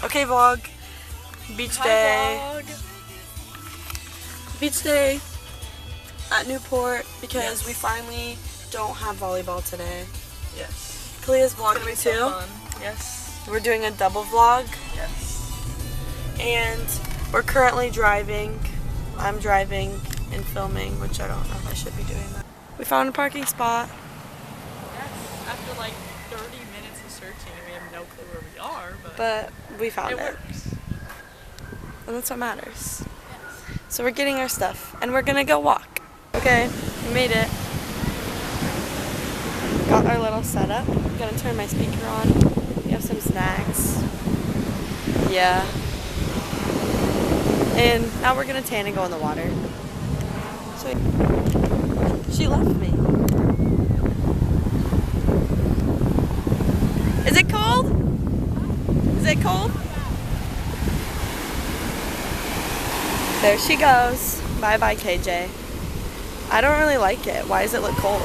Okay, vlog. Beach day. Vlog. Beach day at Newport because Yes. we finally don't have volleyball today. Yes. Kalia's It's gonna be vlogging so too. fun. Yes. We're doing a double vlog Yes. and we're currently driving. I'm driving and filming, which I don't know if I should be doing that. We found a parking spot. Yes. After like 30 minutes of searching, we have no clue where we are, But we found it it. works. And that's what matters. Yes. So we're getting our stuff and we're gonna go walk. Okay, we made it. Got our little setup. I'm gonna turn my speaker on. We have some snacks. Yeah. And now we're gonna tan and go in the water. So she left me. Is it cold? Is it cold? There she goes. Bye bye, KJ. I don't really like it. Why does it look cold?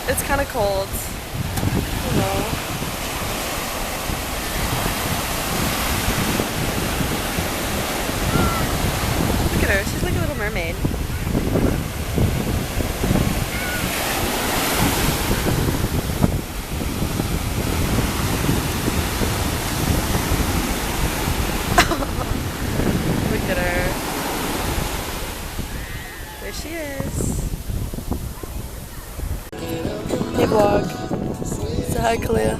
It's kind of cold. You know. Look at her. She's like a little mermaid. Look at her. There she is. Hey vlog. Say hi, Kalia.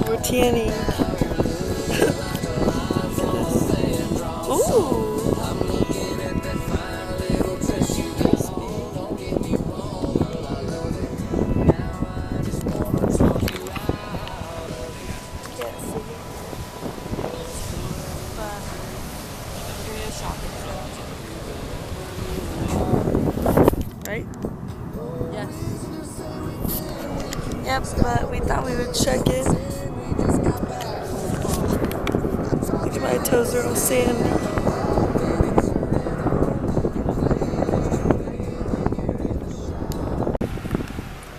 We're tanning. Ooh. Right? Yes. Yep, but we thought we would check in. Look at my toes are all sandy.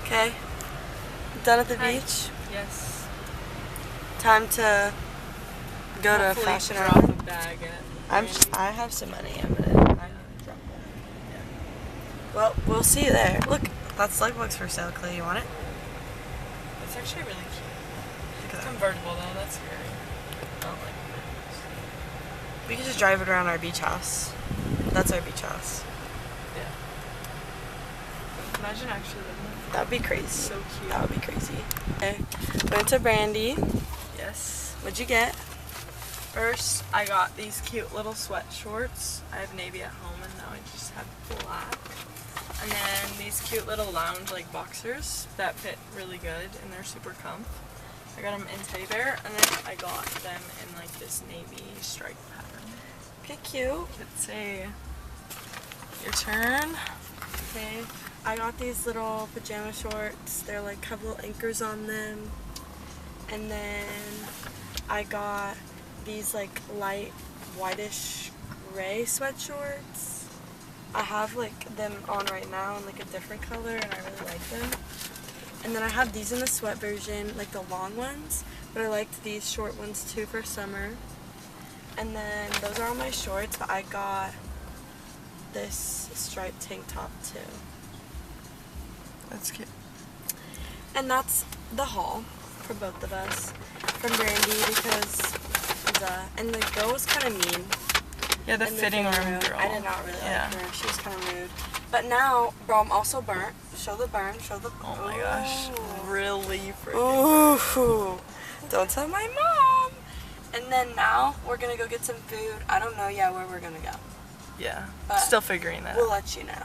Okay, done at the Hi. beach. Yes. Time to go to Hopefully Fashion drop Hour. a bag at I have some money. I'm gonna drop one. Well, we'll see you there. Look, that's Slugbug's for sale, Clay. You want it? It's actually really cute. Look at It's that. convertible though, that's scary. I don't like convertibles. We could just drive it around our beach house. That's our beach house. Yeah. Imagine actually living in That would be crazy. so cute. That would be crazy. Okay, went to Brandy. Yes. What'd you get? First, I got these cute little sweat shorts. I have navy at home and now I just have black. And then these cute little lounge like boxers that fit really good and they're super comfy. I got them in Teddy Bear and then I got them in like this navy stripe pattern. Okay, cute. It's your turn. Okay, I got these little pajama shorts. They're like have little anchors on them. And then I got these like light whitish gray sweat shorts. I have like them on right now in like a different color and I really like them. And then I have these in the sweat version, like the long ones, but I liked these short ones too for summer. And then those are all my shorts, but I got this striped tank top too. That's cute. And that's the haul for both of us from Brandy because and the girl was kind of mean. Yeah, the in fitting room girl. I did not really Yeah. like her. She was kind of rude. But now, bro, I'm also burnt. Show the burn. Show the. Oh my gosh. Ooh. Really freaking. Ooh. Don't tell my mom. And then now we're gonna go get some food. I don't know yet where we're gonna go. Yeah. But Still figuring that We'll out. let you know.